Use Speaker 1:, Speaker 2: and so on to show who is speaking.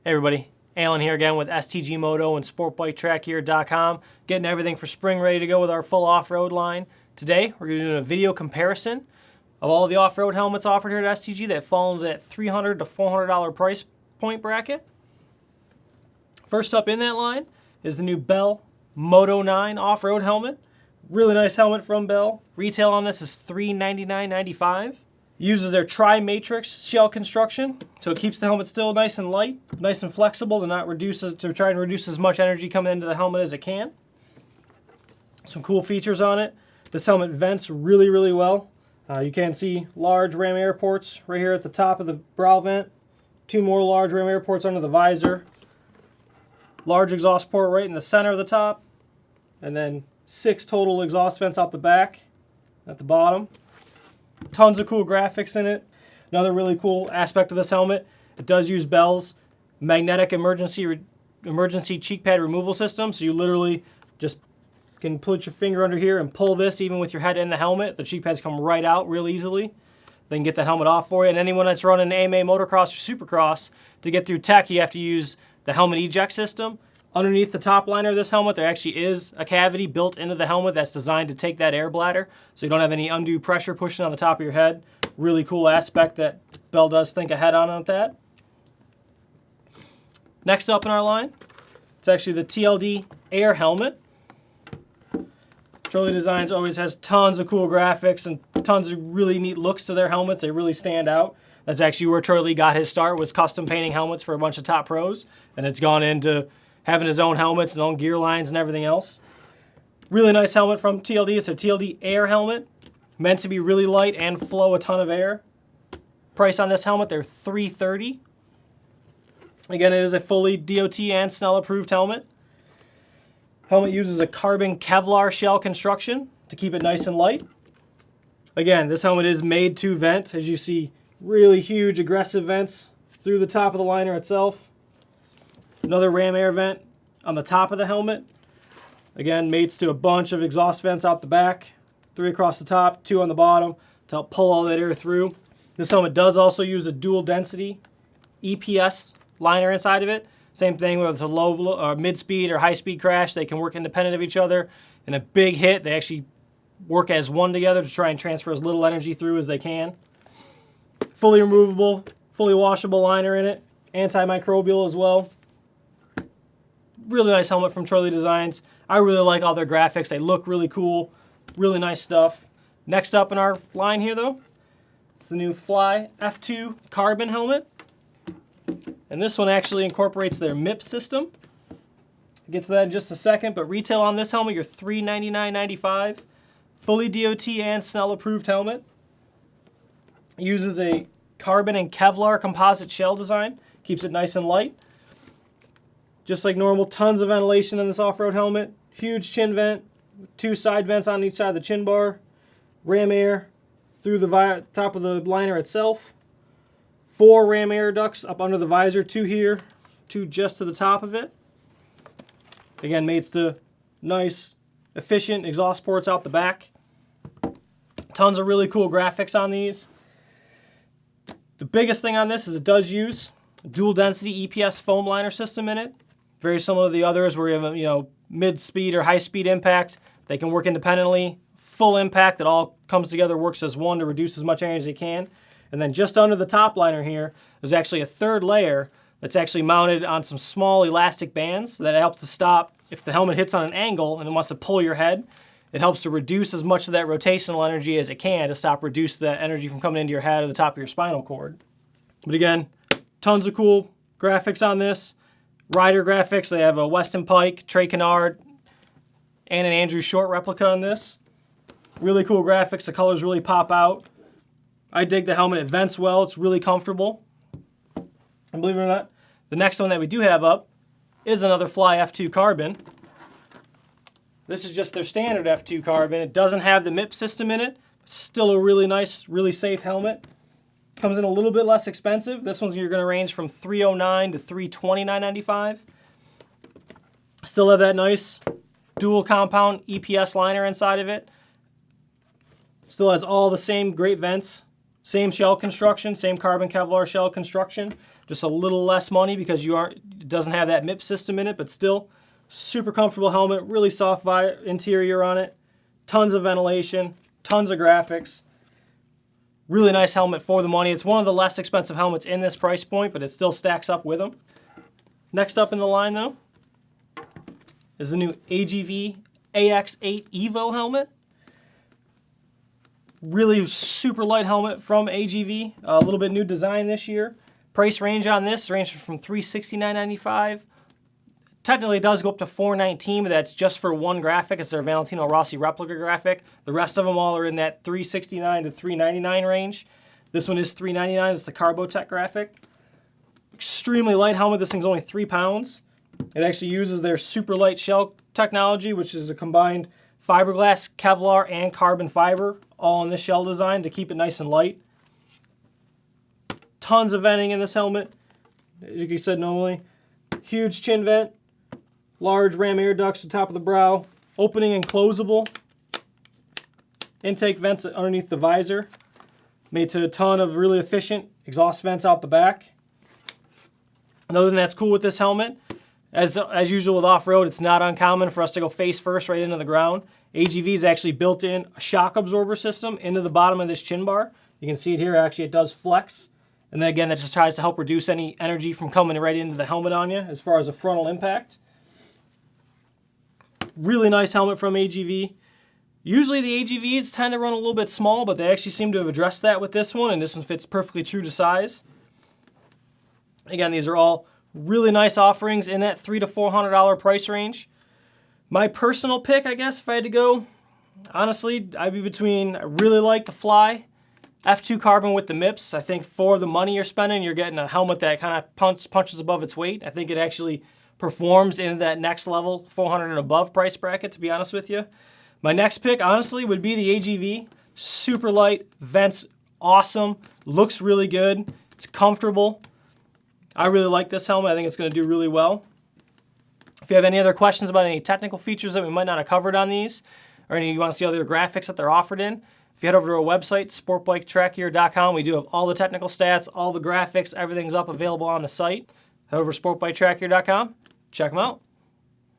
Speaker 1: Hey everybody, Allan here again with STG Moto and SportBikeTrackGear.com, getting everything for spring ready to go with our full off-road line. Today we're going to do a video comparison of all the off-road helmets offered here at STG that fall into that $300 to $400 price point bracket. First up in that line is the new Bell Moto-9 off-road helmet. Really nice helmet from Bell. Retail on this is $399.95. Uses their tri-matrix shell construction, so it keeps the helmet still nice and light, nice and flexible to try and reduce as much energy coming into the helmet as it can. Some cool features on it. This helmet vents really well. You can see large ram air ports right here at the top of the brow vent. Two more large ram air ports under the visor. Large exhaust port right in the center of the top. And then 6 total exhaust vents out the back at the bottom. Tons of cool graphics in it. Another really cool aspect of this helmet, it does use Bell's magnetic emergency cheek pad removal system. So you literally just can put your finger under here and pull this even with your head in the helmet. The cheek pads come right out real easily. Then get that helmet off for you. And anyone that's running AMA Motocross or Supercross, to get through tech, you have to use the helmet eject system. Underneath the top liner of this helmet, there actually is a cavity built into the helmet that's designed to take that air bladder, so you don't have any undue pressure pushing on the top of your head. Really cool aspect that Bell does think ahead on with that. Next up in our line, it's actually the TLD Air helmet. Trolley Designs always has tons of cool graphics and tons of really neat looks to their helmets. They really stand out. That's actually where Troy Lee got his start, was custom painting helmets for a bunch of top pros, and it's gone into having his own helmets and own gear lines and everything else. Really nice helmet from TLD. It's a TLD Air helmet, meant to be really light and flow a ton of air. Price on this helmet, they're $330. Again, it is a fully DOT and Snell approved helmet. Helmet uses a carbon Kevlar shell construction to keep it nice and light. Again, this helmet is made to vent. As you see, really huge aggressive vents through the top of the liner itself. Another ram air vent on the top of the helmet. Again, mates to a bunch of exhaust vents out the back. 3 across the top, 2 on the bottom to help pull all that air through. This helmet does also use a dual density EPS liner inside of it. Same thing, whether it's a low or mid-speed or high-speed crash, they can work independent of each other. In a big hit, they actually work as one together to try and transfer as little energy through as they can. Fully removable, fully washable liner in it. Antimicrobial as well. Really nice helmet from Trolley Designs. I really like all their graphics. They look really cool. Really nice stuff. Next up in our line here, though, it's the new Fly F2 Carbon helmet. And this one actually incorporates their MIPS system. I'll get to that in just a second, but retail on this helmet, you're $399.95. Fully DOT and Snell approved helmet. It uses a carbon and Kevlar composite shell design. Keeps it nice and light. Just like normal, tons of ventilation in this off-road helmet. Huge chin vent, 2 side vents on each side of the chin bar. Ram air through the top of the liner itself. 4 ram air ducts up under the visor, 2 here, 2 just to the top of it. Again, mates to nice, efficient exhaust ports out the back. Tons of really cool graphics on these. The biggest thing on this is it does use a dual density EPS foam liner system in it. Very similar to the others where you have mid-speed or high-speed impact. They can work independently. Full impact, it all comes together, works as one to reduce as much energy as you can. And then just under the top liner here, there's actually a 3rd layer that's actually mounted on some small elastic bands that help to stop if the helmet hits on an angle and it wants to pull your head. It helps to reduce as much of that rotational energy as it can to reduce that energy from coming into your head or the top of your spinal cord. But again, tons of cool graphics on this. Rider graphics, they have a Weston Pike, Trey Kennard, and an Andrew Short replica on this. Really cool graphics, the colors really pop out. I dig the helmet, it vents well, it's really comfortable. And believe it or not, the next one that we do have up is another Fly F2 Carbon. This is just their standard F2 Carbon. It doesn't have the MIP system in it. Still a really nice, really safe helmet. Comes in a little bit less expensive. This one's you're going to range from $309 to $329.95. Still have that nice dual compound EPS liner inside of it. Still has all the same great vents, same shell construction, same carbon Kevlar shell construction. just a little less money because it doesn't have that MIPS system in it, but still super comfortable helmet, really soft interior on it, tons of ventilation, tons of graphics. Really nice helmet for the money. It's one of the less expensive helmets in this price point, but it still stacks up with them. Next up in the line, though, is the new AGV AX8 Evo helmet. Really super light helmet from AGV. A little bit new design this year. Price range on this ranges from $369.95. Technically, it does go up to $419, but that's just for one graphic. It's their Valentino Rossi replica graphic. The rest of them all are in that $369 to $399 range. This one is $399. It's the Carbotech graphic. Extremely light helmet. This thing's only 3 pounds. It actually uses their super light shell technology, which is a combined fiberglass, Kevlar, and carbon fiber, all in this shell design to keep it nice and light. Tons of venting in this helmet. As you said, normally, huge chin vent. Large ram air ducts at the top of the brow, opening and closable. Intake vents underneath the visor, made to a ton of really efficient exhaust vents out the back. Another thing that's cool with this helmet, as usual with off-road, it's not uncommon for us to go face first right into the ground. AGV's actually built in a shock absorber system into the bottom of this chin bar. You can see it here, actually it does flex. And then again, that just tries to help reduce any energy from coming right into the helmet on you as far as a frontal impact. Really nice helmet from AGV. Usually the AGVs tend to run a little bit small, but they actually seem to have addressed that with this one, and this one fits perfectly true to size. Again, these are all really nice offerings in that $300 to $400 price range. My personal pick, I guess, if I had to go, honestly, I'd be between, I really like the Fly F2 Carbon with the MIPS. I think for the money you're spending, you're getting a helmet that kind of punches above its weight. I think it actually performs in that next level, 400 and above price bracket, to be honest with you. My next pick, honestly, would be the AGV. Super light, vents awesome, looks really good, it's comfortable. I really like this helmet. I think it's going to do really well. If you have any other questions about any technical features that we might not have covered on these, or you want to see other graphics that they're offered in, if you head over to our website, sportbiketrackgear.com, we do have all the technical stats, all the graphics, everything's up available on the site. Head over to sportbiketrackgear.com. Check them out.